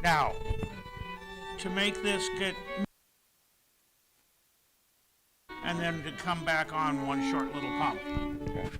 Now, to make this get, and then to come back on one short little pump. Okay.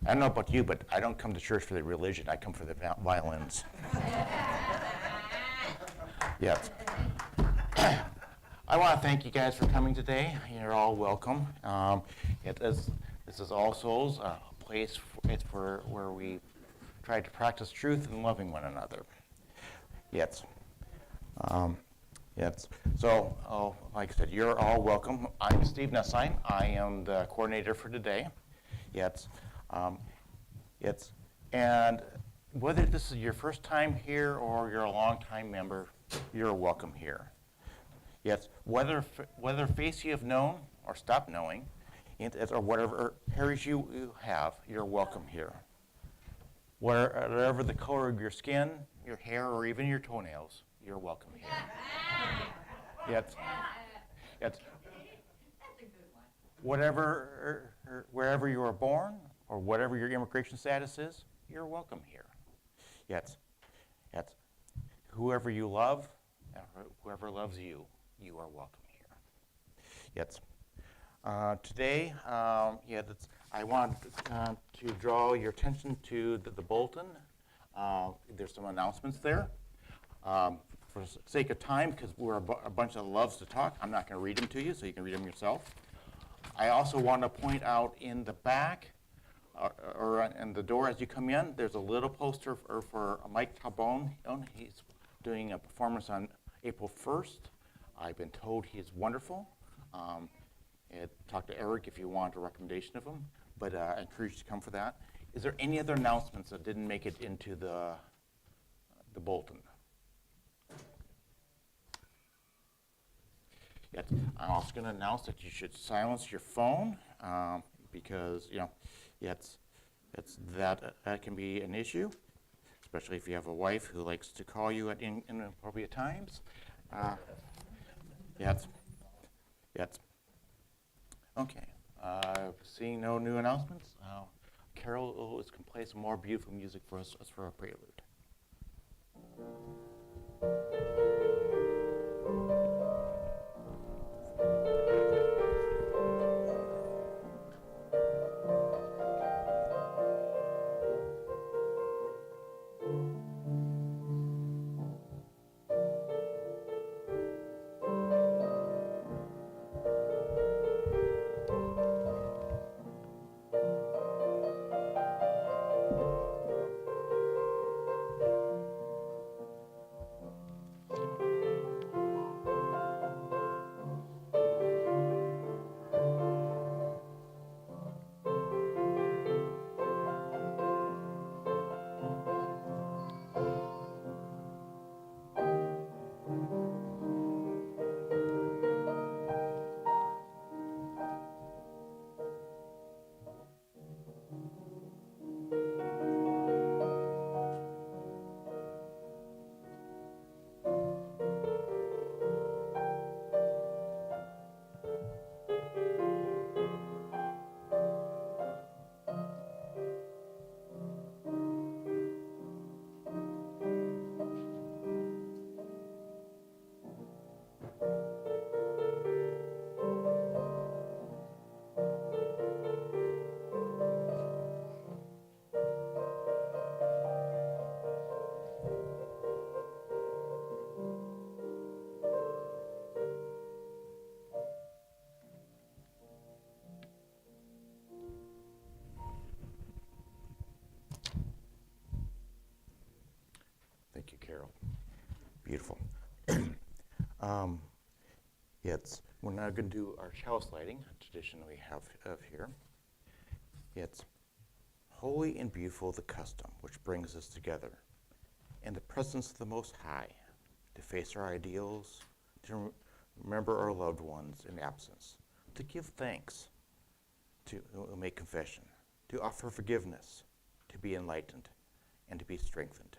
I don't know about you, but I don't come to church for the religion. I come for the violins. Yes. I want to thank you guys for coming today. You're all welcome. This is All Souls, a place where we try to practice truth and loving one another. Yes. Yes. So, like I said, you're all welcome. I'm Steve Nessheim. I am the coordinator for today. Yes. And whether this is your first time here or you're a long-time member, you're welcome here. Yes. Whether face you have known or stopped knowing, or whatever heritage you have, you're welcome here. Whatever the color of your skin, your hair, or even your toenails, you're welcome here. Yes. Yes. Wherever you were born, or whatever your immigration status is, you're welcome here. Yes. Yes. Whoever you love, whoever loves you, you are welcome here. Yes. Today, I want to draw your attention to the bulletin. There's some announcements there. For the sake of time, because we're a bunch of loves to talk, I'm not going to read them to you, so you can read them yourself. I also want to point out in the back, or in the door as you come in, there's a little poster for Mike Tabone. He's doing a performance on April 1st. I've been told he is wonderful. Talk to Eric if you want a recommendation of him, but I encourage you to come for that. Is there any other announcements that didn't make it into the bulletin? Yes. I'm also going to announce that you should silence your phone because that can be an issue, especially if you have a wife who likes to call you at inappropriate times. Yes. Okay. Seeing no new announcements, Carol is going to play some more beautiful music for us for our prelude. Thank you, Carol. Beautiful. We're now going to do our chalice lighting, a tradition we have here. It's holy and beautiful the custom which brings us together in the presence of the Most High to face our ideals, to remember our loved ones in absence, to give thanks, to make confession, to offer forgiveness, to be enlightened, and to be strengthened.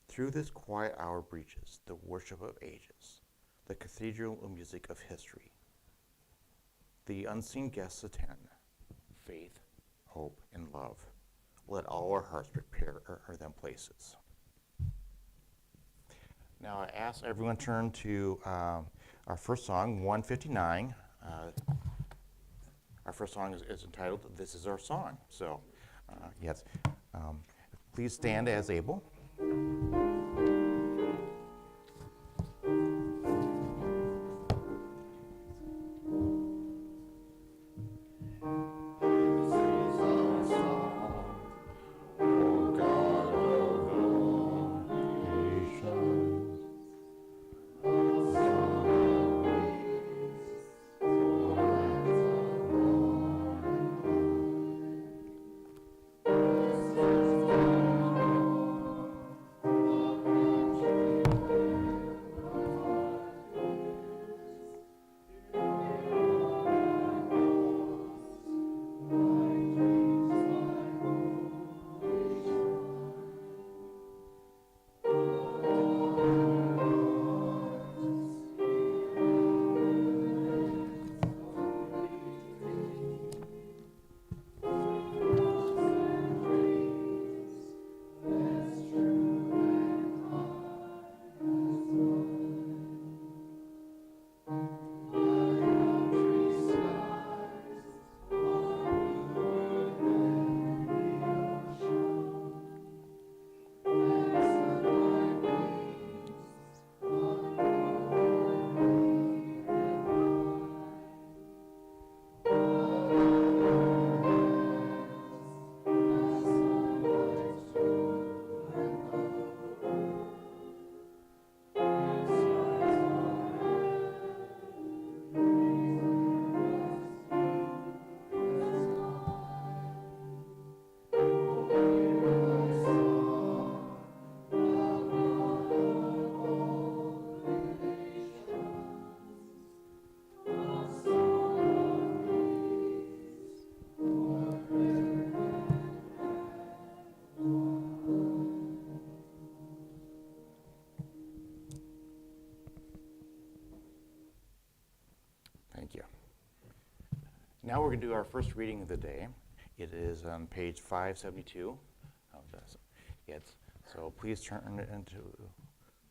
Through this quiet hour breaches the worship of ages, the cathedral music of history. The unseen guests attend, faith, hope, and love. Let all our hearts prepare them places. Now I ask everyone to turn to our first song, 159. Our first song is entitled, This Is Our Song. So Yes. Please stand as able. Thank you. Now we're going to do our first reading of the day. It is on page 572 of this. So please turn it into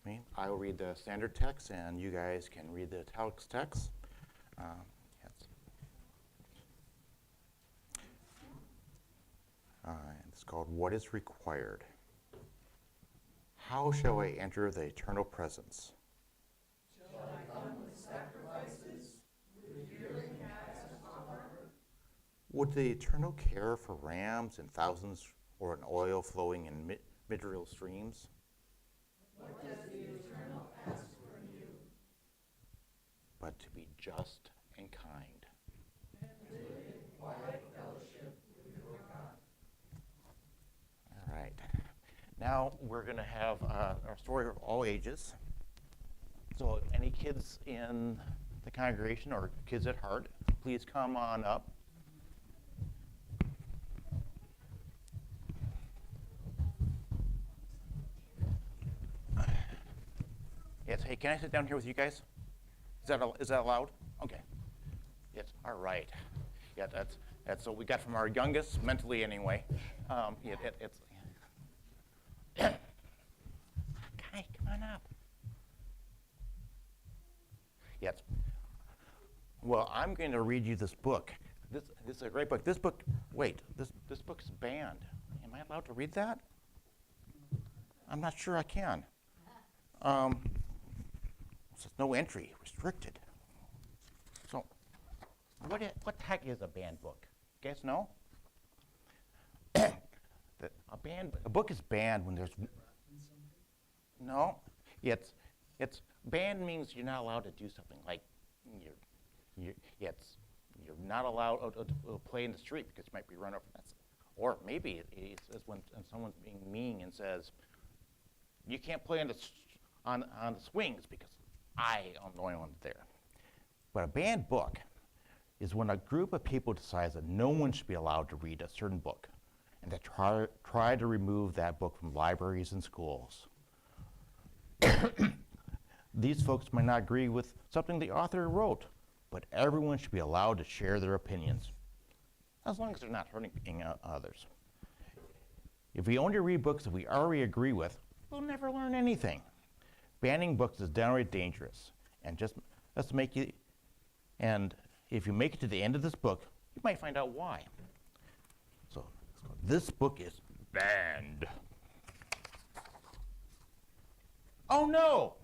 me. I will read the standard text, and you guys can read the italics text. Yes. It's called What is Required. How shall I enter the eternal presence? Shall I come with sacrifices, with yearling calves and offering? Would the eternal care for rams and thousands, or an oil flowing in mineral streams? What does the eternal ask from you? But to be just and kind. And live in quiet fellowship with your God. All right. Now we're going to have our story of all ages. So any kids in the congregation or kids at heart, please come on up. Yes, hey, can I sit down here with you guys? Is that allowed? Okay. Yes, all right. Yeah, that's what we got from our youngest, mentally anyway. It's Kai, come on up. Yes. Well, I'm going to read you this book. This is a great book. This book book's banned. Am I allowed to read that? I'm not sure I can. It says no entry, restricted. So, what the heck is a banned book? You guys know? A book is banned when there's no. It's banned means you're not allowed to do something like you're not allowed to play in the street because you might be run over. Or maybe it says when someone's being mean and says you can't play on the swings because I am the only one there. But a banned book is when a group of people decides that no one should be allowed to read a certain book, and they try to remove that book from libraries and schools. These folks might not agree with something the author wrote, but everyone should be allowed to share their opinions, as long as they're not hurting others. If we only read books that we already agree with, we'll never learn anything. Banning books is downright dangerous, and and if you make it to the end of this book, you might find out why. So This book is banned. Oh no!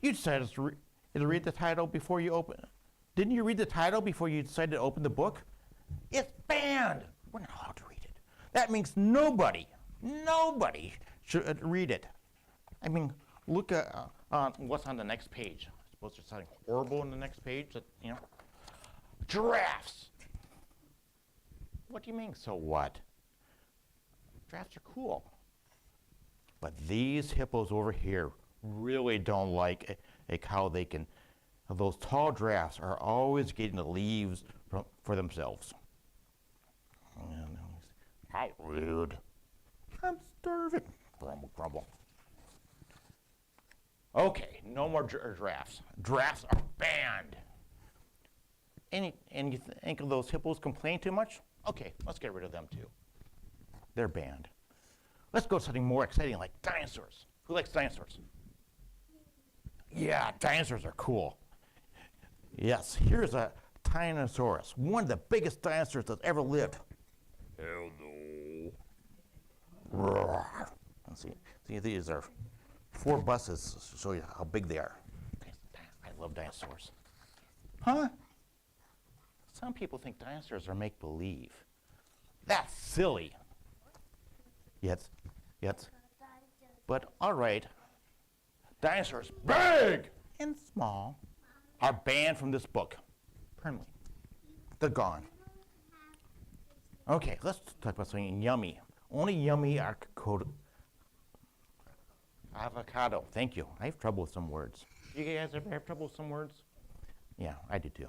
You decided to read the title before you open it. Didn't you read the title before you decided to open the book? It's banned! We're not allowed to read it. That means nobody should read it. I mean, look at what's on the next page. I suppose there's something horrible in the next page that, Giraffes! What do you mean, so what? Giraffes are cool. But these hippos over here really don't like how they can. Those tall giraffes are always getting the leaves for themselves. How rude. I'm starving. Grumble, grumble. Okay, no more giraffes. Giraffes are banned. And you think of those hippos complain too much? Okay, let's get rid of them too. They're banned. Let's go to something more exciting like dinosaurs. Who likes dinosaurs? Yeah, dinosaurs are cool. Yes, here's a Tyrannosaurus, one of the biggest dinosaurs that's ever lived. Hello. Roar. See, these are 4 buses to show you how big they are. I love dinosaurs. Huh? Some people think dinosaurs are make-believe. That's silly. Yes. But all right, dinosaurs, big and small, are banned from this book permanently. They're gone. Okay, let's talk about something yummy. Only yummy avocado. Thank you. I have trouble with some words. You guys ever have trouble with some words? Yeah, I do too.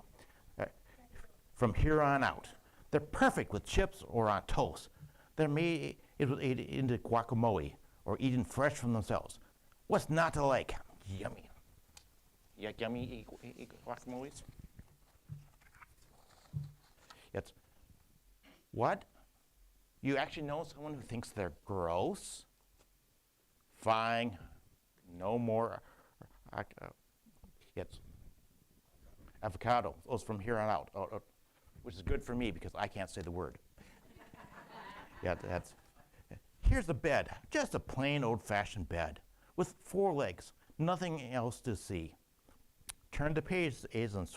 From here on out, they're perfect with chips or on toast. They're made into guacamole or eaten fresh from themselves. What's not to like? Yummy. You like yummy guacamoles? Yes. What? You actually know someone who thinks they're gross? Fine. No more. Yes. Avocado. Those from here on out. Which is good for me because I can't say the word. Yeah, that's. Here's a bed. Just a plain old-fashioned bed with 4 legs. Nothing else to see. Turn the page and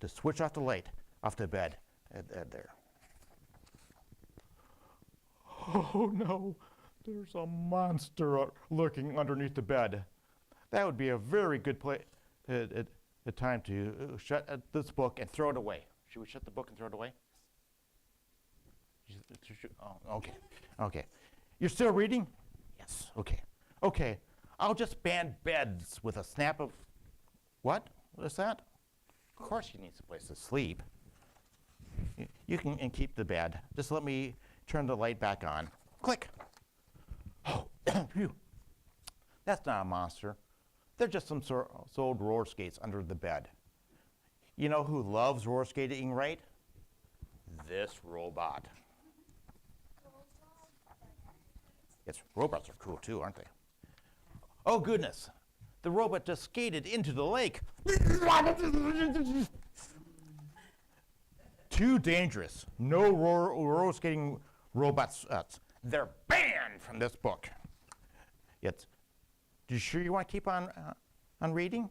to switch off the light off the bed. There. Oh no, there's a monster lurking underneath the bed. That would be a very good time to shut this book and throw it away. Should we shut the book and throw it away? Oh, okay. You're still reading? Yes, okay. I'll just ban beds with a snap of, what? What is that? Of course you need some place to sleep. You can keep the bed. Just let me turn the light back on. Click. Oh, phew. That's not a monster. They're just some old roller skates under the bed. You know who loves roller skating, right? This robot. Yes, robots are cool too, aren't they? Oh goodness, the robot just skated into the lake. Too dangerous. No roller skating robots. They're banned from this book. Yet, you sure you want to keep on reading?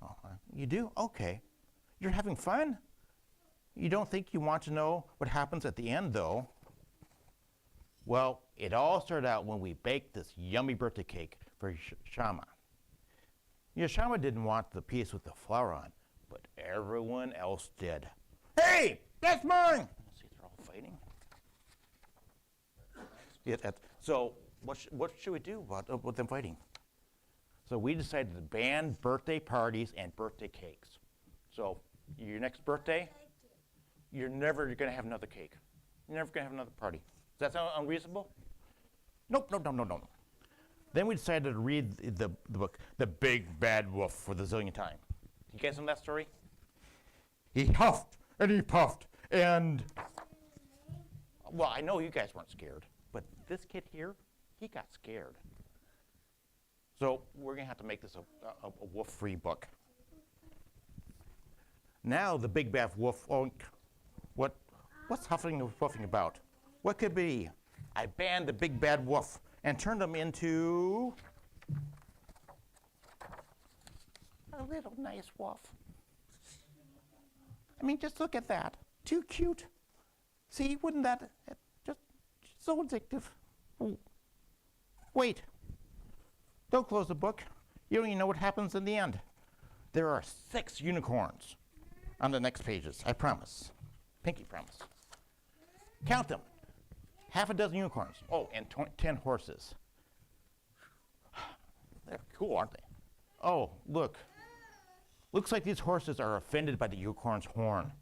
Oh, you do? Okay. You're having fun? You don't think you want to know what happens at the end, though? Well, it all started out when we baked this yummy birthday cake for Shama. Shama didn't want the piece with the flour on, but everyone else did. Hey, that's mine! See, they're all fighting. So what should we do about them fighting? So we decided to ban birthday parties and birthday cakes. So your next birthday, you're never going to have another cake. You're never going to have another party. Does that sound unreasonable? Nope. Then we decided to read the book, The Big Bad Wolf, for the zillionth time. You guys know that story? He huffed and he puffed and... Well, I know you guys weren't scared, but this kid here, he got scared. So we're going to have to make this a wolf-free book. Now the Big Bad Wolf, what's huffing and puffing about? What could be? I banned the big bad wolf and turned him into a little nice wolf. I mean, just look at that. Too cute. See, wouldn't that just so addictive? Oh, wait. Don't close the book. You don't even know what happens in the end. There are 6 unicorns on the next pages, I promise. Pinky promise. Count them. Half a dozen unicorns. Oh, and 10 horses. They're cool, aren't they? Oh, look. Looks like these horses are offended by the unicorn's horn.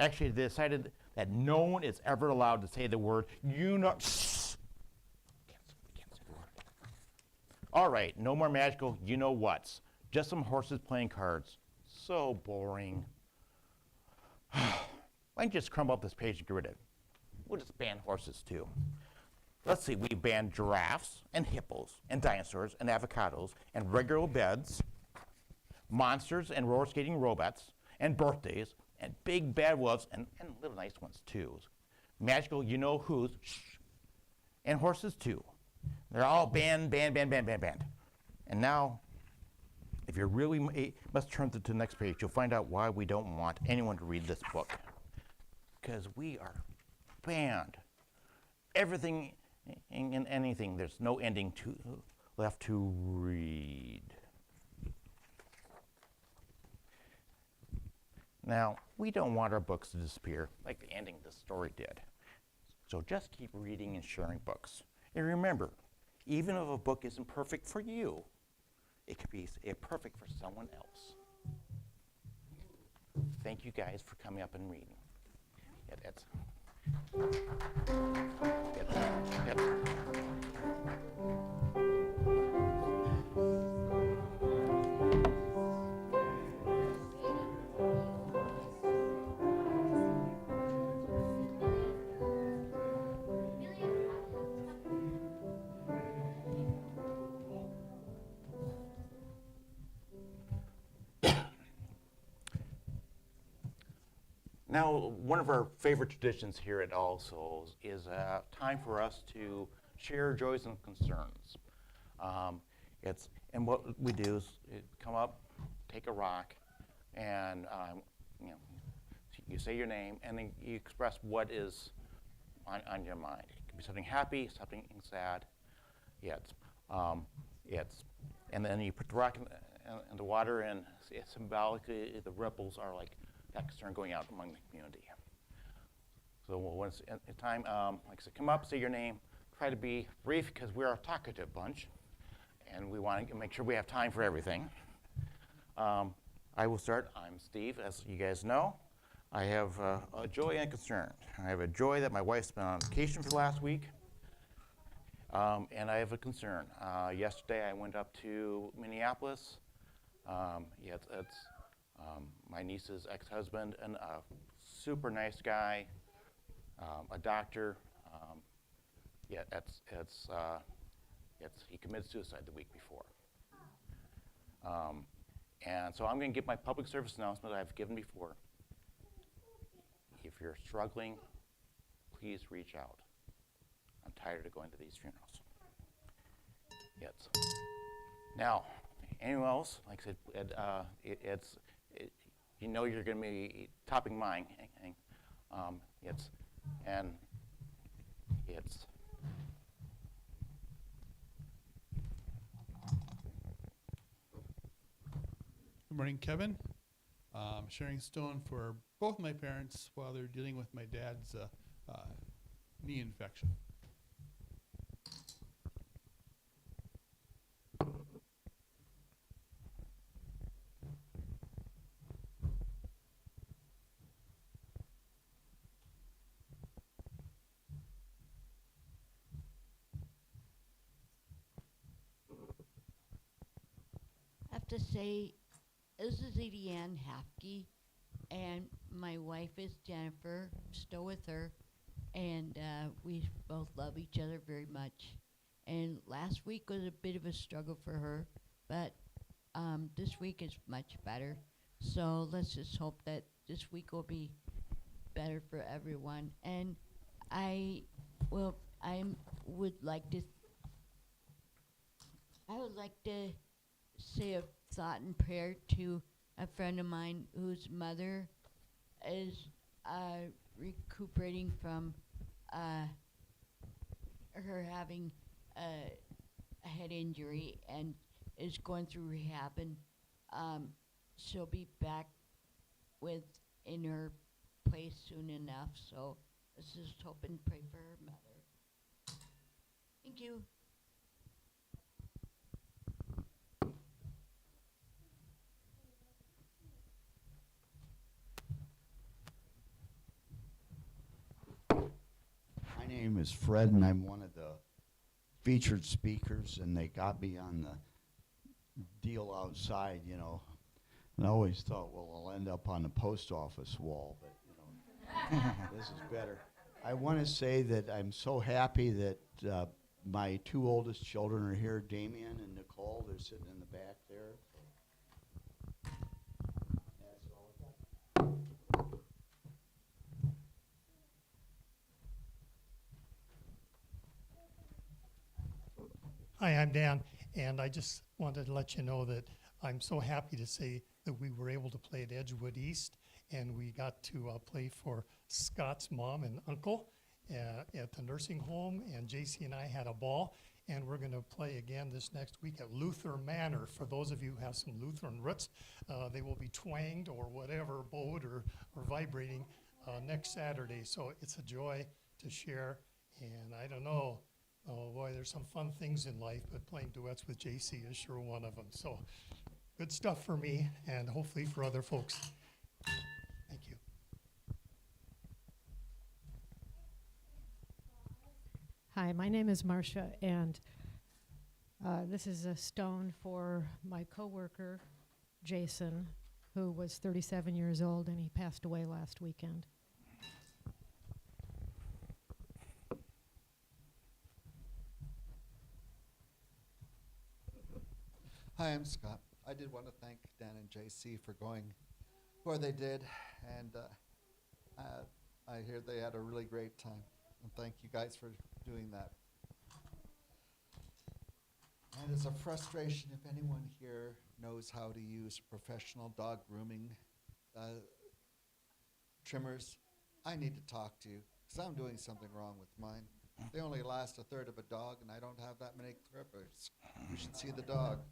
Actually, they decided that no one is ever allowed to say the word Can't say the word. All right, no more magical you-know-whats. Just some horses playing cards. So boring. Why don't you just crumble up this page and get rid of it? We'll just ban horses too. Let's see, we banned giraffes and hippos and dinosaurs and avocados and regular beds, monsters and roller skating robots and birthdays and big bad wolves and little nice ones too. Magical you-know-who's and horses too. They're all banned. And now, if you really must turn to the next page, you'll find out why we don't want anyone to read this book. Because we are banned. Everything and anything, there's no ending left to read. Now, we don't want our books to disappear like the ending of the story did. So just keep reading and sharing books. And remember, even if a book isn't perfect for you, it could be perfect for someone else. Thank you guys for coming up and reading. Yeah, that's. Yep. Now, one of our favorite traditions here at All Souls is time for us to share joys and concerns. And what we do is come up, take a rock, and you say your name, and then you express what is on your mind. It can be something happy, something sad. And then you put the rock in the water, and symbolically the ripples are like that concern going out among the community. So when it's time, like I said, come up, say your name, try to be brief because we're a talkative bunch, and we want to make sure we have time for everything. I will start. I'm Steve, as you guys know. I have a joy and a concern. I have a joy that my wife's been on vacation for the last week, and I have a concern. Yesterday I went up to Minneapolis. It's my niece's ex-husband, and a super nice guy, a doctor. He committed suicide the week before. And so I'm going to give my public service announcement that I've given before. If you're struggling, please reach out. I'm tired of going to these funerals. Now, anyone else? Like I said, you know you're going to be topping mine. Good morning, Kevin. Sharing stone for both my parents while they're dealing with my dad's knee infection. I have to say, this is Edie Ann Hafke, and my wife is Jennifer. I'm still with her, and we both love each other very much. And last week was a bit of a struggle for her, but this week is much better. So let's just hope that this week will be better for everyone. And I would like to. I would like to say a thought and prayer to a friend of mine whose mother is recuperating from her having a head injury and is going through rehab, and she'll be back in her place soon enough. So let's just hope and pray for her mother. Thank you. My name is Fred, and I'm one of the featured speakers, and they got me on the deal outside, you know. And I always thought, well, I'll end up on the post office wall, but, you know, this is better. I want to say that I'm so happy that my two oldest children are here, Damien and Nicole. They're sitting in the back there. That's all I got. Hi, I'm Dan, and I just wanted to let you know that I'm so happy to say that we were able to play at Edgewood East, and we got to play for Scott's mom and uncle at the nursing home, and JC and I had a ball, and we're going to play again this next week at Luther Manor. For those of you who have some Lutheran roots, they will be twanged or whatever, bowed or vibrating next Saturday, so it's a joy to share, and I don't know. Oh boy, there's some fun things in life, but playing duets with JC is sure one of them. So good stuff for me and hopefully for other folks. Thank you. Hi, my name is Marcia, and this is a stone for my coworker, Jason, who was 37 years old, and he passed away last weekend. Hi, I'm Scott. I did want to thank Dan and JC for going where they did, and I hear they had a really great time. And thank you guys for doing that. And it's a frustration if anyone here knows how to use professional dog grooming trimmers. I need to talk to you because I'm doing something wrong with mine. They only last a third of a dog, and I don't have that many clippers. You should see the dog.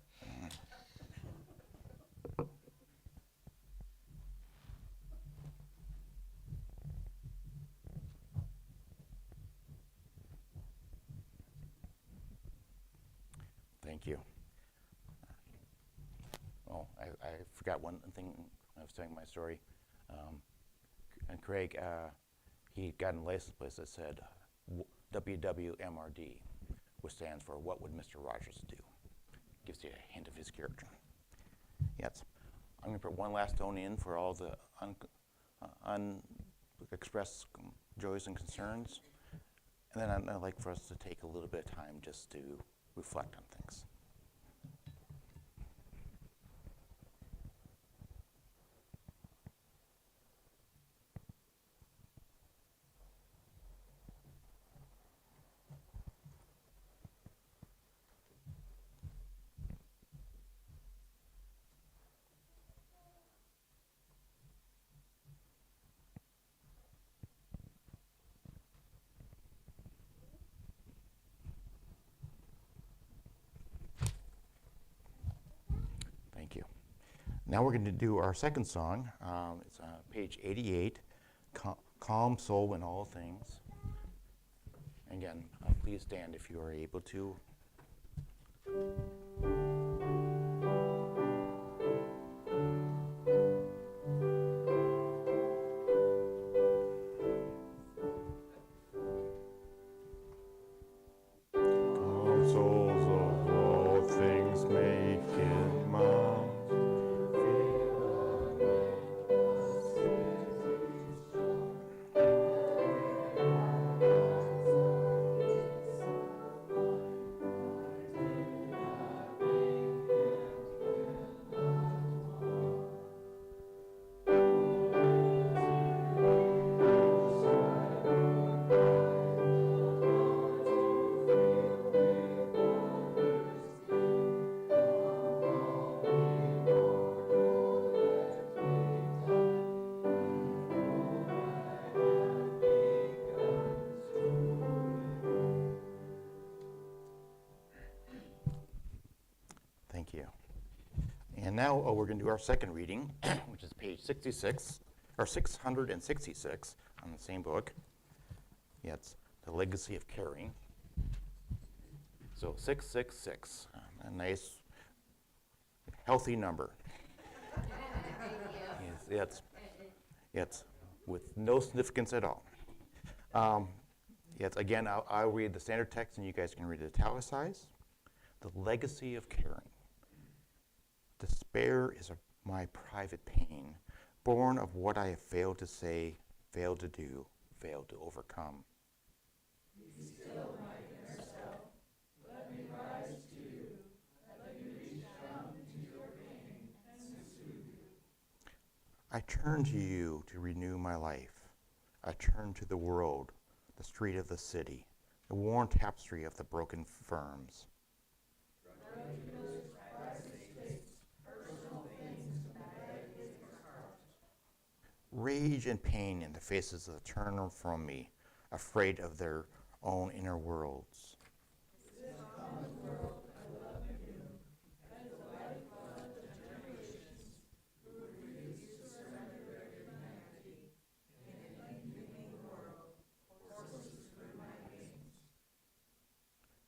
Thank you. Oh, I forgot one thing when I was telling my story. And Craig, he got a license plate that said WWMRD, which stands for What Would Mr. Rogers Do? Gives you a hint of his character. Yes. I'm going to put one last tone in for all the unexpressed joys and concerns. And then I'd like for us to take a little bit of time just to reflect on things. Thank you. Now we're going to do our second song. It's page 88, Calm Soul in All Things. Again, please stand if you are able to. Calm souls of all things make it mild. And now we're going to do our second reading, which is page 66, or 666 on the same book. Yeah, it's The Legacy of Caring. So 666, a nice, healthy number. It's with no significance at all. Yes, again, I'll read the standard text and you guys can read it italicized. The legacy of caring. Despair is my private pain, born of what I have failed to say, failed to do, failed to overcome. Be still, my inner self. Let me rise to you. Let me reach down into your pain and soothe you. I turn to you to renew my life. I turn to the world, the street of the city, the worn tapestry of the broken firms. Rage and pain in the faces that turn from me, afraid of their own inner worlds.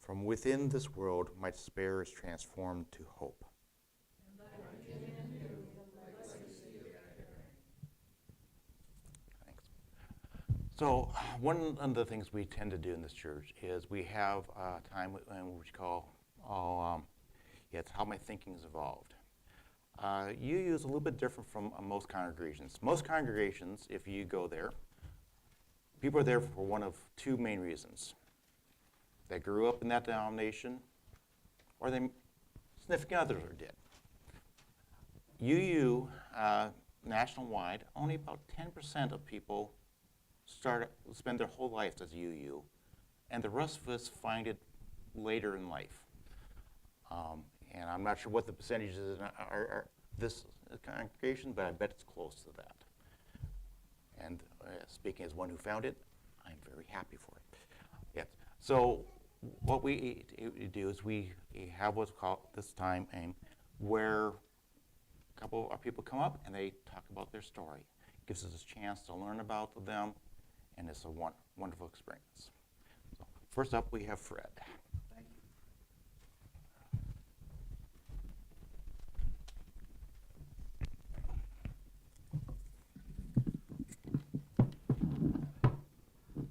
From within this world, my despair is transformed to hope. Thanks. So one of the things we tend to do in this church is we have a time which we call, it's how my thinking's evolved. UU is a little bit different from most congregations. Most congregations, if you go there, people are there for one of two main reasons. They grew up in that denomination, or they significant others are dead. UU, nationwide, only about 10% of people spend their whole life as UU, and the rest of us find it later in life. And I'm not sure what the percentages are this congregation, but I bet it's close to that. And speaking as one who found it, I'm very happy for it. Yeah. So what we do is we have what's called this time where a couple of people come up and they talk about their story. It gives us a chance to learn about them, and it's a wonderful experience. So first up, we have Fred. Thank you.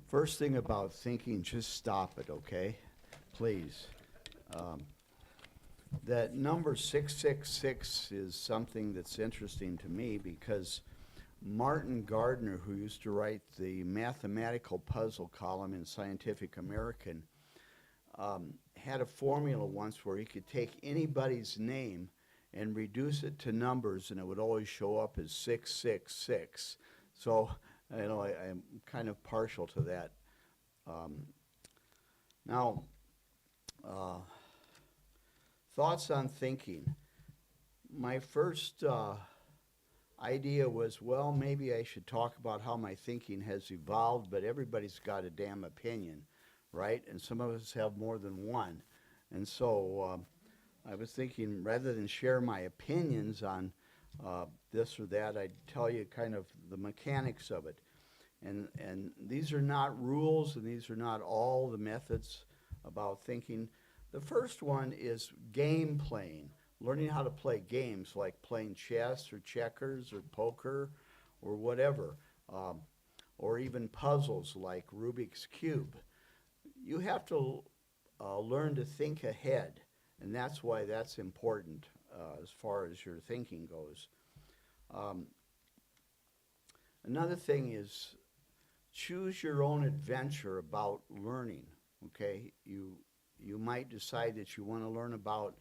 First thing about thinking, just stop it, okay? Please. That number 666 is something that's interesting to me because Martin Garner, who used to write the mathematical puzzle column in Scientific American, had a formula once where he could take anybody's name and reduce it to numbers, and it would always show up as 666. So, you know, I'm kind of partial to that. Now, thoughts on thinking. My first idea was, well, maybe I should talk about how my thinking has evolved, but everybody's got a damn opinion, right? And some of us have more than one. And so I was thinking, rather than share my opinions on this or that, I'd tell you kind of the mechanics of it. And these are not rules, and these are not all the methods about thinking. The first one is game playing, learning how to play games like playing chess or checkers or poker or whatever, or even puzzles like Rubik's Cube. You have to learn to think ahead, and that's why that's important as far as your thinking goes. Another thing is choose your own adventure about learning, okay? You might decide that you want to learn about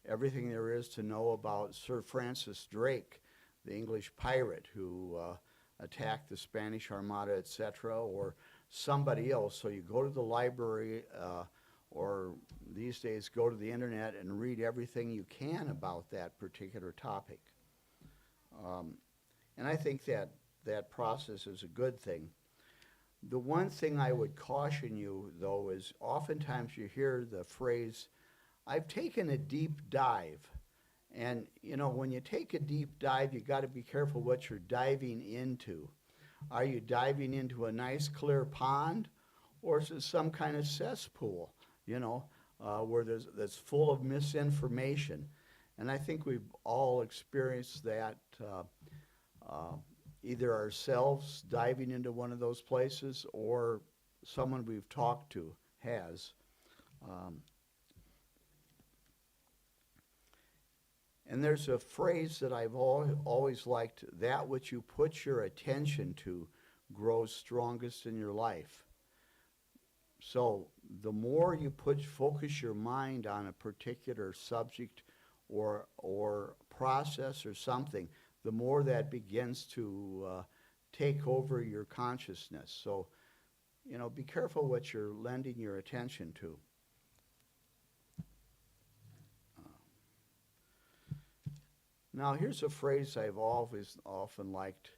everything there is to know about Sir Francis Drake, the English pirate who attacked the Spanish Armada, etc., or somebody else. So you go to the library or these days go to the internet and read everything you can about that particular topic. And I think that process is a good thing. The one thing I would caution you, though, is oftentimes you hear the phrase, I've taken a deep dive. And, you know, when you take a deep dive, you got to be careful what you're diving into. Are you diving into a nice clear pond, or is it some kind of cesspool, you know, where that's full of misinformation? And I think we've all experienced that, either ourselves diving into one of those places or someone we've talked to has. And there's a phrase that I've always liked: that which you put your attention to grows strongest in your life. So the more you focus your mind on a particular subject or process or something, the more that begins to take over your consciousness. So, you know, be careful what you're lending your attention to. Now, here's a phrase I've always often liked: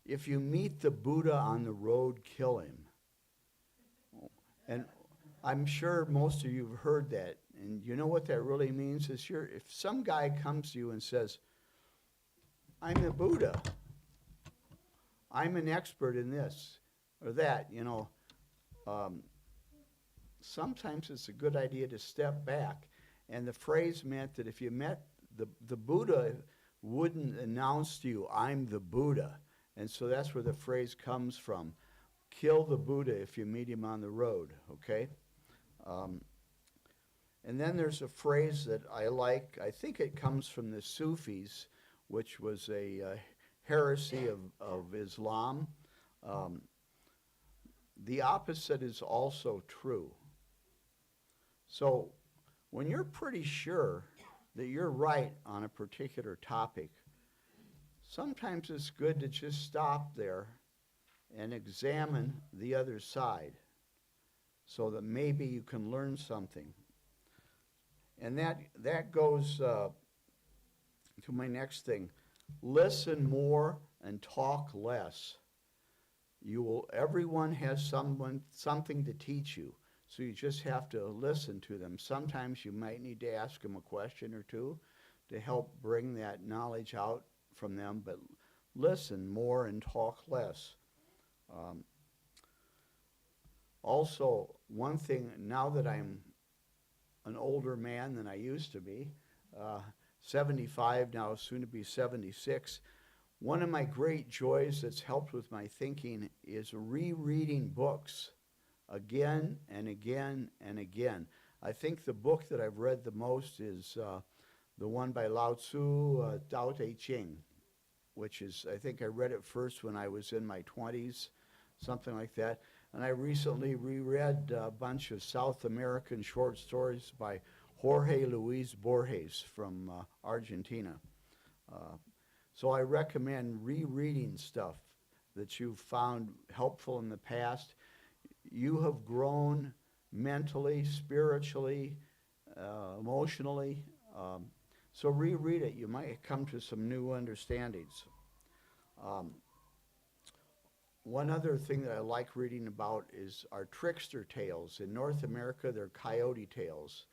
if you meet the Buddha on the road, kill him. And I'm sure most of you have heard that. And you know what that really means? Is if some guy comes to you and says, I'm the Buddha, I'm an expert in this or that, you know, sometimes it's a good idea to step back. And the phrase meant that if you met the Buddha wouldn't announce to you, I'm the Buddha. And so that's where the phrase comes from. Kill the Buddha if you meet him on the road, okay? And then there's a phrase that I like. I think it comes from the Sufis, which was a heresy of Islam. The opposite is also true. So when you're pretty sure that you're right on a particular topic, sometimes it's good to just stop there and examine the other side so that maybe you can learn something. And that goes to my next thing. Listen more and talk less. Everyone has something to teach you, so you just have to listen to them. Sometimes you might need to ask them a question or two to help bring that knowledge out from them, but listen more and talk less. Also, one thing, now that I'm an older man than I used to be, 75 now, soon to be 76, one of my great joys that's helped with my thinking is rereading books again and again and again. I think the book that I've read the most is the one by Lao Tzu, Tao Te Ching, which is, I think I read it first when I was in my 20s, something like that. And I recently reread a bunch of South American short stories by Jorge Luis Borges from Argentina. So I recommend rereading stuff that you've found helpful in the past. You have grown mentally, spiritually, emotionally. So reread it. You might come to some new understandings. One other thing that I like reading about is our trickster tales. In North America, they're coyote tales,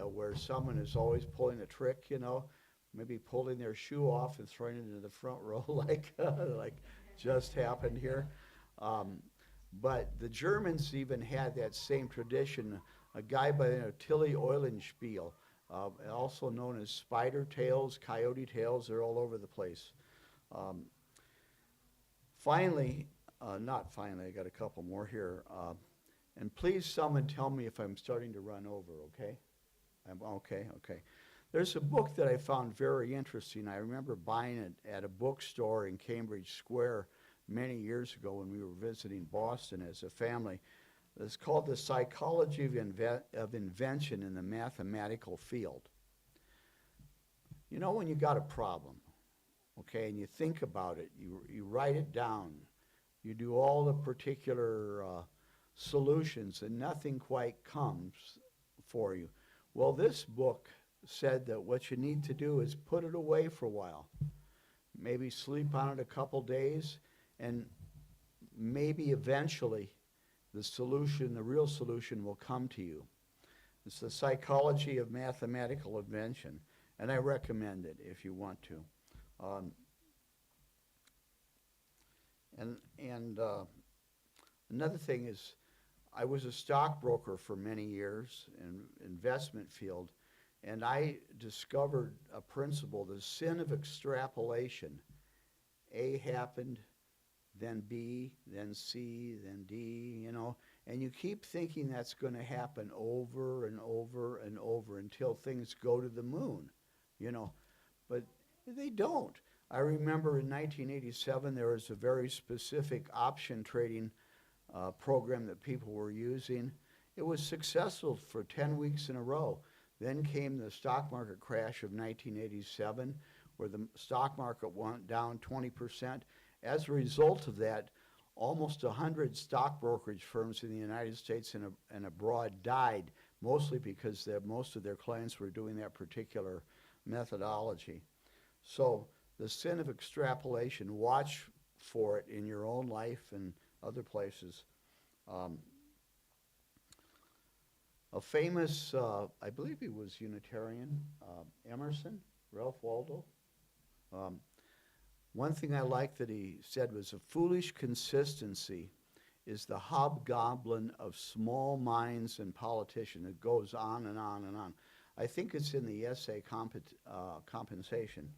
where someone is always pulling a trick, you know, maybe pulling their shoe off and throwing it into the front row like just happened here. But the Germans even had that same tradition. A guy by the name of Tilly Eulenspiel, also known as spider tales, coyote tales, they're all over the place. Finally, not finally, I got a couple more here. And please, someone tell me if I'm starting to run over, okay? Okay. There's a book that I found very interesting. I remember buying it at a bookstore in Cambridge Square many years ago when we were visiting Boston as a family. It's called The Psychology of Invention in the Mathematical Field. You know, when you got a problem, okay, and you think about it, you write it down, you do all the particular solutions, and nothing quite comes for you. Well, this book said that what you need to do is put it away for a while, maybe sleep on it a couple days, and maybe eventually the real solution will come to you. It's The Psychology of Mathematical Invention. and I recommend it if you want to. Another thing is, I was a stockbroker for many years in investment field, and I discovered a principle, the sin of extrapolation. A happened, then B, then C, then D, you know, and you keep thinking that's going to happen over and over and over until things go to the moon, you know, but they don't. I remember in 1987 there was a very specific option trading program that people were using. It was successful for 10 weeks in a row. Then came the stock market crash of 1987, where the stock market went down 20%. As a result of that, almost 100 stock brokerage firms in the United States and abroad died, mostly because most of their clients were doing that particular methodology. So the sin of extrapolation, watch for it in your own life and other places. A famous, I believe he was Unitarian, Emerson, Ralph Waldo. One thing I like that he said was, a foolish consistency is the hobgoblin of small minds and politicians. It goes on and on and on. I think it's in the essay Compensation.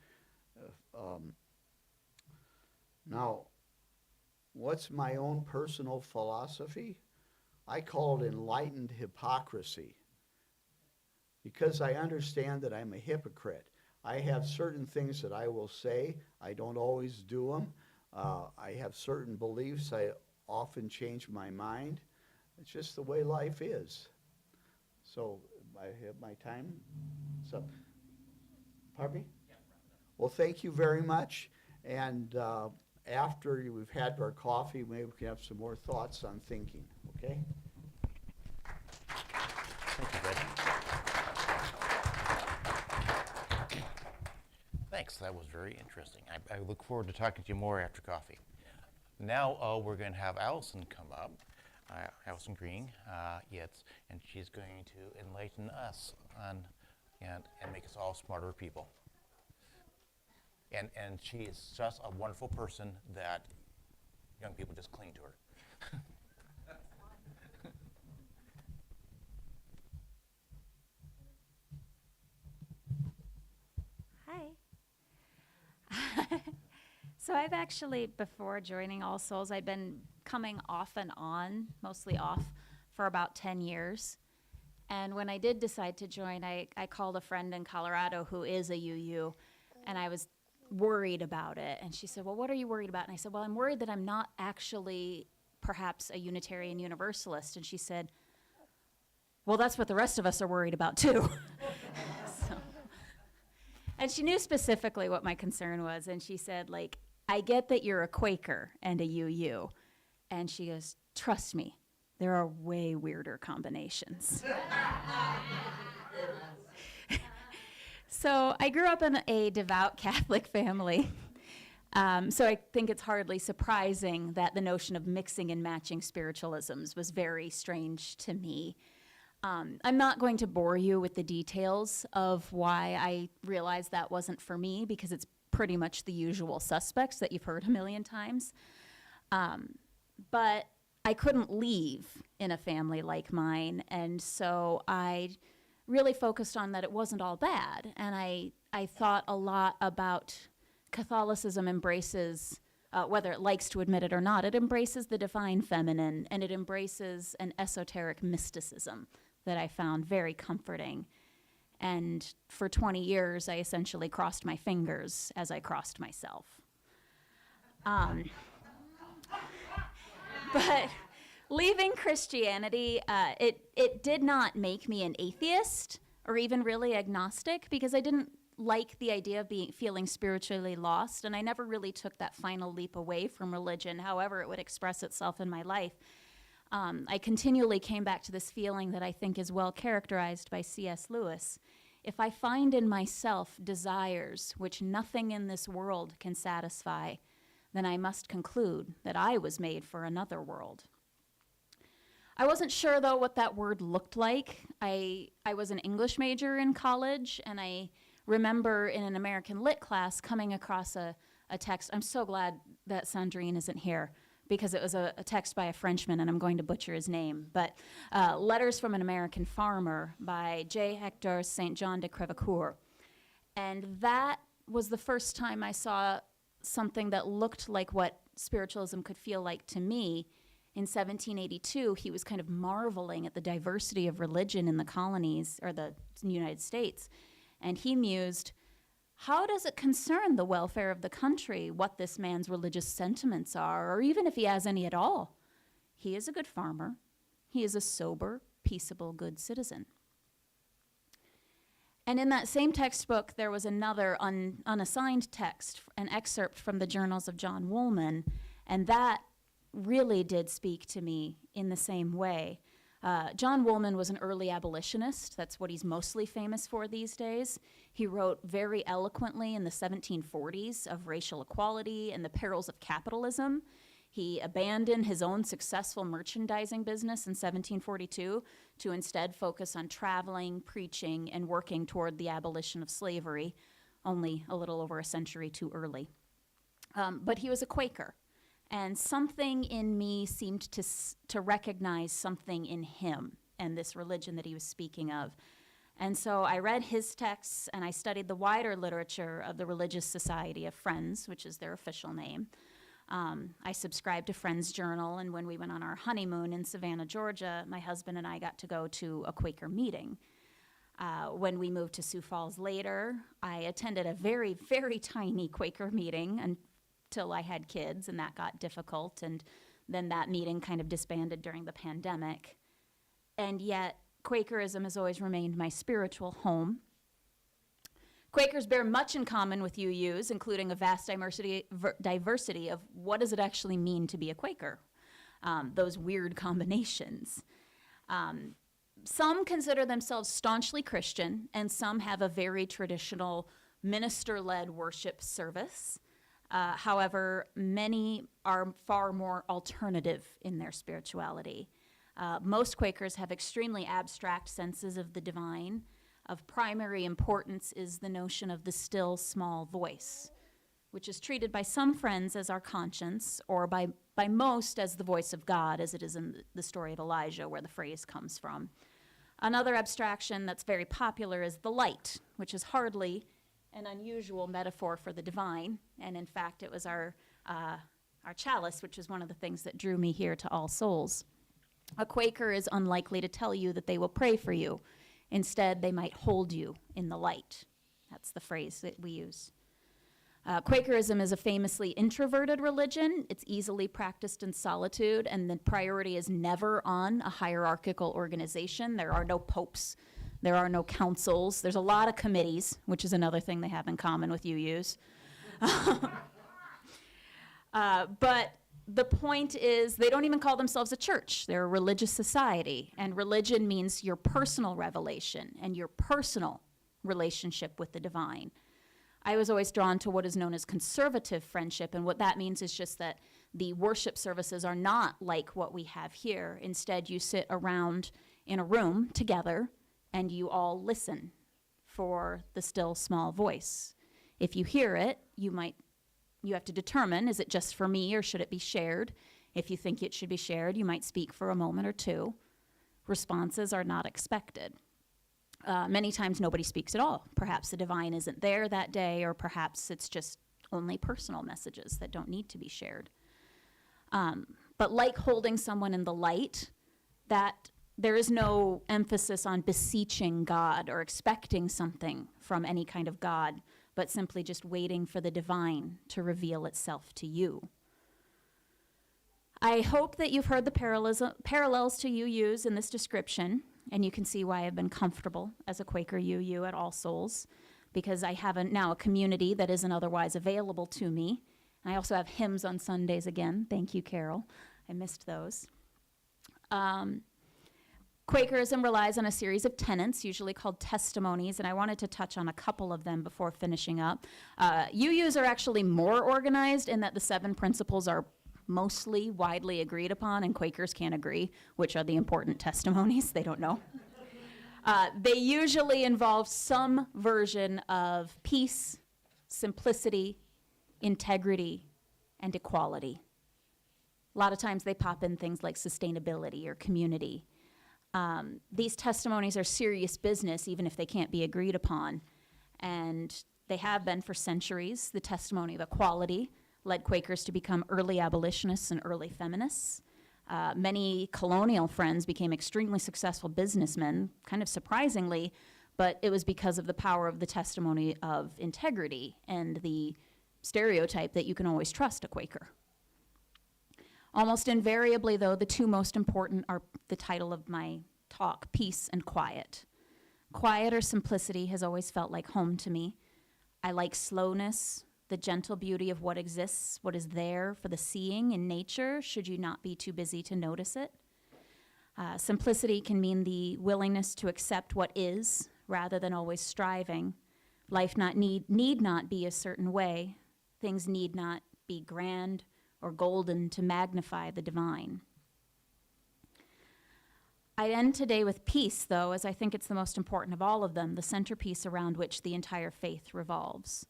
Now, what's my own personal philosophy? I call it enlightened hypocrisy, because I understand that I'm a hypocrite. I have certain things that I will say. I don't always do them. I have certain beliefs. I often change my mind. It's just the way life is. So I have my time. So, pardon me? Well, thank you very much. And after we've had our coffee, maybe we can have some more thoughts on thinking, okay? Thank you, Fred. Thanks, that was very interesting. I look forward to talking to you more after coffee. Now we're going to have Allison come up, Allison Green, and she's going to enlighten us on and make us all smarter people. And she is just a wonderful person that young people just cling to her. Hi. So I've actually, before joining All Souls, I've been coming off and on, mostly off, for about 10 years. And when I did decide to join, I called a friend in Colorado who is a UU, and I was worried about it. And she said, well, what are you worried about? And I said, well, I'm worried that I'm not actually perhaps a Unitarian Universalist. And she said, well, that's what the rest of us are worried about too. And she knew specifically what my concern was. And she said, like, I get that you're a Quaker and a UU. And she goes, trust me, there are way weirder combinations. So I grew up in a devout Catholic family. So I think it's hardly surprising that the notion of mixing and matching spiritualisms was very strange to me. I'm not going to bore you with the details of why I realized that wasn't for me, because it's pretty much the usual suspects that you've heard a million times. But I couldn't leave in a family like mine, and so I really focused on that it wasn't all bad. And I thought a lot about Catholicism embraces, whether it likes to admit it or not, it embraces the divine feminine, and it embraces an esoteric mysticism that I found very comforting. And for 20 years, I essentially crossed my fingers as I crossed myself. But leaving Christianity, it did not make me an atheist or even really agnostic, because I didn't like the idea of feeling spiritually lost, and I never really took that final leap away from religion, however it would express itself in my life. I continually came back to this feeling that I think is well characterized by C.S. Lewis. If I find in myself desires which nothing in this world can satisfy, then I must conclude that I was made for another world. I wasn't sure, though, what that word looked like. I was an English major in college, and I remember in an American Lit class coming across a text. I'm so glad that Sandrine isn't here, because it was a text by a Frenchman, and I'm going to butcher his name, but Letters from an American Farmer by J. Hector St. John de Crevecoeur. And that was the first time I saw something that looked like what spiritualism could feel like to me. In 1782, he was kind of marveling at the diversity of religion in the colonies, or the United States, and he mused, how does it concern the welfare of the country what this man's religious sentiments are, or even if he has any at all? He is a good farmer. He is a sober, peaceable, good citizen. And in that same textbook, there was another unassigned text, an excerpt from the Journals of John Woolman, and that really did speak to me in the same way. John Woolman was an early abolitionist. That's what he's mostly famous for these days. He wrote very eloquently in the 1740s of racial equality and the perils of capitalism. He abandoned his own successful merchandising business in 1742 to instead focus on traveling, preaching, and working toward the abolition of slavery, only a little over a century too early. But he was a Quaker. And something in me seemed to recognize something in him and this religion that he was speaking of. And so I read his texts, and I studied the wider literature of the Religious Society of Friends, which is their official name. I subscribed to Friends Journal, and when we went on our honeymoon in Savannah, Georgia, my husband and I got to go to a Quaker meeting. When we moved to Sioux Falls later, I attended a very, very tiny Quaker meeting until I had kids, and that got difficult, and then that meeting kind of disbanded during the pandemic. And yet, Quakerism has always remained my spiritual home. Quakers bear much in common with UUs, including a vast diversity of what does it actually mean to be a Quaker, those weird combinations. Some consider themselves staunchly Christian, and some have a very traditional minister-led worship service. However, many are far more alternative in their spirituality. Most Quakers have extremely abstract senses of the divine. Of primary importance is the notion of the still small voice, which is treated by some friends as our conscience, or by most as the voice of God, as it is in the story of Elijah, where the phrase comes from. Another abstraction that's very popular is the light, which is hardly an unusual metaphor for the divine, and in fact it was our chalice, which is one of the things that drew me here to All Souls. A Quaker is unlikely to tell you that they will pray for you. Instead, they might hold you in the light. That's the phrase that we use. Quakerism is a famously introverted religion. It's easily practiced in solitude, and the priority is never on a hierarchical organization. There are no popes. There are no councils. There's a lot of committees, which is another thing they have in common with UUs. But the point is, they don't even call themselves a church. They're a religious society, and religion means your personal revelation and your personal relationship with the divine. I was always drawn to what is known as conservative friendship, and what that means is just that the worship services are not like what we have here. Instead, you sit around in a room together, and you all listen for the still small voice. If you hear it, you have to determine, is it just for me or should it be shared? If you think it should be shared, you might speak for a moment or two. Responses are not expected. Many times nobody speaks at all. Perhaps the divine isn't there that day, or perhaps it's just only personal messages that don't need to be shared. But like holding someone in the light, that there is no emphasis on beseeching God or expecting something from any kind of God, but simply just waiting for the divine to reveal itself to you. I hope that you've heard the parallels to UUs in this description, and you can see why I've been comfortable as a Quaker UU at All Souls, because I have now a community that isn't otherwise available to me. And I also have hymns on Sundays again. Thank you, Carol. I missed those. Quakerism relies on a series of tenets, usually called testimonies, and I wanted to touch on a couple of them before finishing up. UUs are actually more organized in that the 7 principles are mostly widely agreed upon, and Quakers can't agree which are the important testimonies. They don't know. They usually involve some version of peace, simplicity, integrity, and equality. A lot of times they pop in things like sustainability or community. These testimonies are serious business, even if they can't be agreed upon. And they have been for centuries. The testimony of equality led Quakers to become early abolitionists and early feminists. Many colonial friends became extremely successful businessmen, kind of surprisingly, but it was because of the power of the testimony of integrity and the stereotype that you can always trust a Quaker. Almost invariably, though, the two most important are the title of my talk, peace and quiet. Quiet or simplicity has always felt like home to me. I like slowness, the gentle beauty of what exists, what is there for the seeing in nature, should you not be too busy to notice it. Simplicity can mean the willingness to accept what is, rather than always striving. Life need not be a certain way. Things need not be grand or golden to magnify the divine. I end today with peace, though, as I think it's the most important of all of them, the centerpiece around which the entire faith revolves.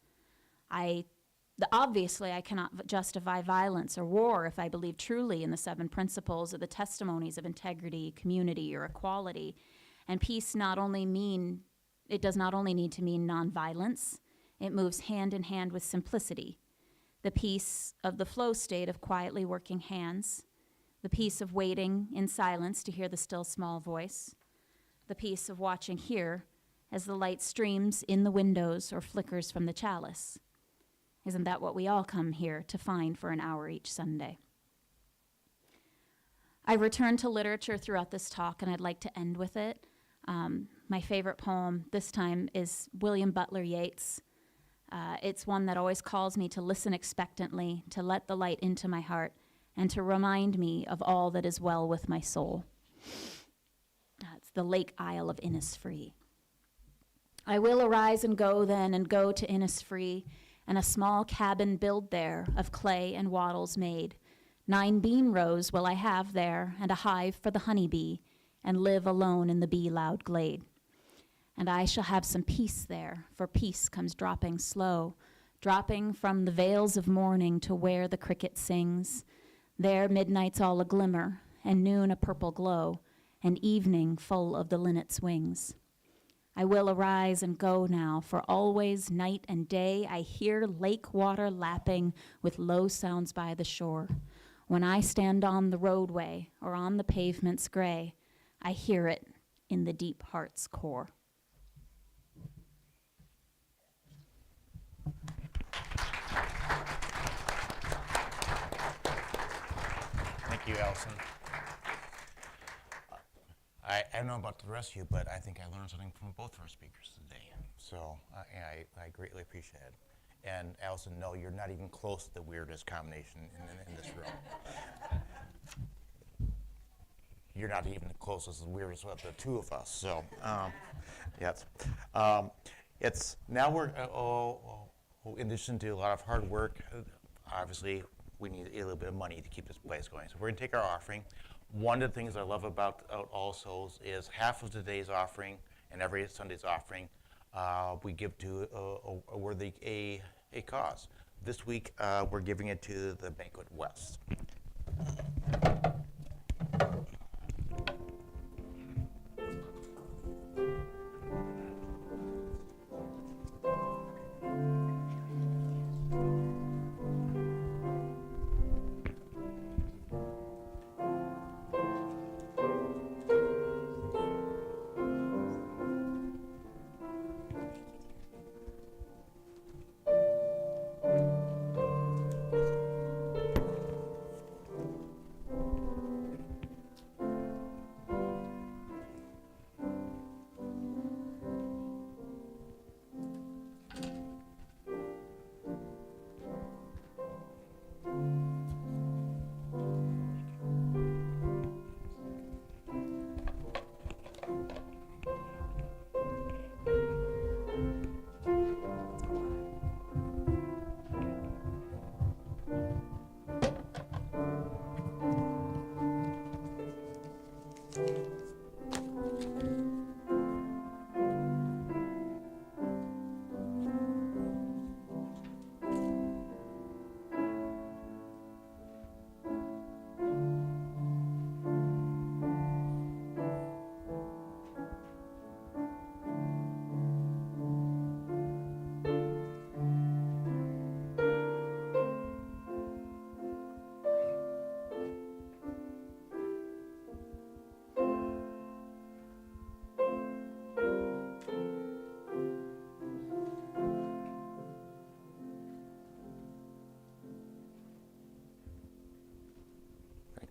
Obviously, I cannot justify violence or war if I believe truly in the 7 principles or the testimonies of integrity, community, or equality. And peace does not only need to mean nonviolence, it moves hand in hand with simplicity. The peace of the flow state of quietly working hands, the peace of waiting in silence to hear the still small voice, the peace of watching here as the light streams in the windows or flickers from the chalice. Isn't that what we all come here to find for an hour each Sunday? I return to literature throughout this talk, and I'd like to end with it. My favorite poem this time is William Butler Yeats. It's one that always calls me to listen expectantly, to let the light into my heart, and to remind me of all that is well with my soul. It's the Lake Isle of Innisfree. I will arise and go then, and go to Innisfree, and a small cabin build there, of clay and wattles made. 9 bean rows will I have there, and a hive for the honeybee, and live alone in the bee-loud glade. And I shall have some peace there, for peace comes dropping slow, dropping from the vales of morning to where the cricket sings. There midnight's all a glimmer, and noon a purple glow, and evening full of the linnet's wings. I will arise and go now, for always, night and day, I hear lake water lapping with low sounds by the shore. When I stand on the roadway or on the pavement's gray, I hear it in the deep heart's core. Thank you, Allison. I don't know about the rest of you, but I think I learned something from both of our speakers today. So I greatly appreciate it. And Allison, no, you're not even close to the weirdest combination in this room. You're not even close as the weirdest of the two of us. So, yes. It's now we're in addition to a lot of hard work. Obviously, we need a little bit of money to keep this place going. So we're going to take our offering. One of the things I love about All Souls is half of today's offering and every Sunday's offering we give to a worthy a cause. This week we're giving it to the Banquet West.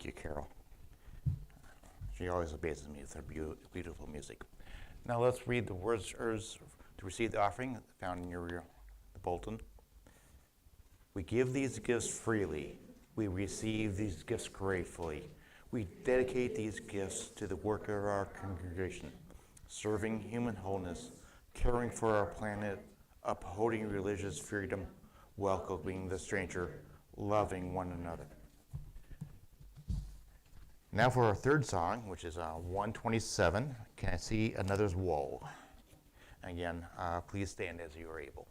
you, Carol. She always amazes me with her beautiful music. Now let's read the words to receive the offering found in the bulletin. We give these gifts freely. We receive these gifts gratefully. We dedicate these gifts to the work of our congregation, serving human wholeness, caring for our planet, upholding religious freedom, welcoming the stranger, loving one another. Now for our third song, which is 127, Can I See Another's Woe? Again, please stand as you are able.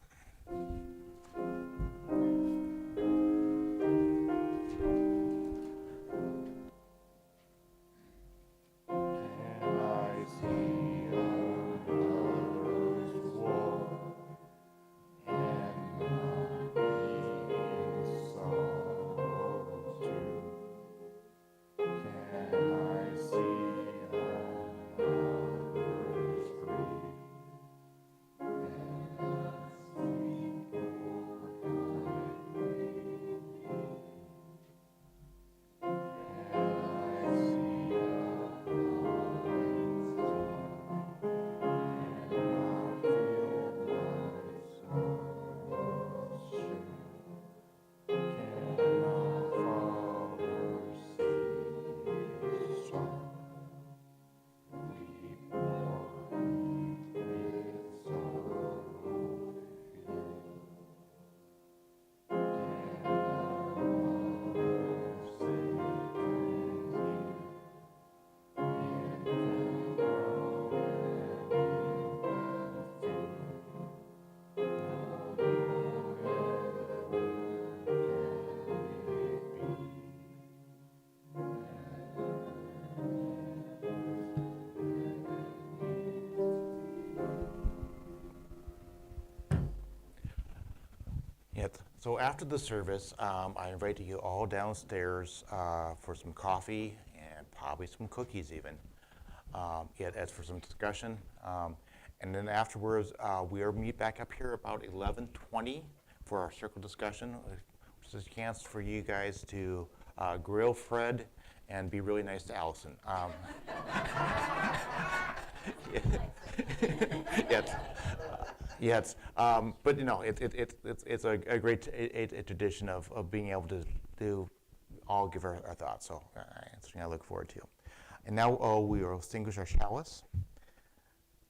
So after the service, I invite you all downstairs for some coffee and probably some cookies even. As for some discussion. And then afterwards, we'll meet back up here about 11:20 for our circle discussion, which is a chance for you guys to grill Fred and be really nice to Allison. Yes, but you know, it's a great tradition of being able to all give our thoughts. So it's something I look forward to. And now we will extinguish our chalice.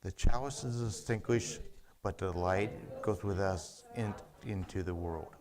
The chalice is extinguished, but the light goes with us into the world.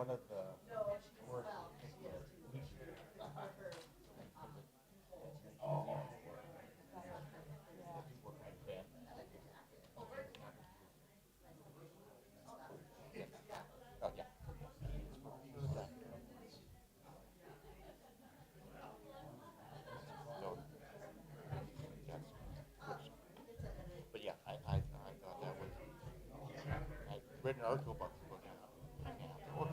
one of the worst Oh, yeah. So, but yeah, I thought that was, I read an article about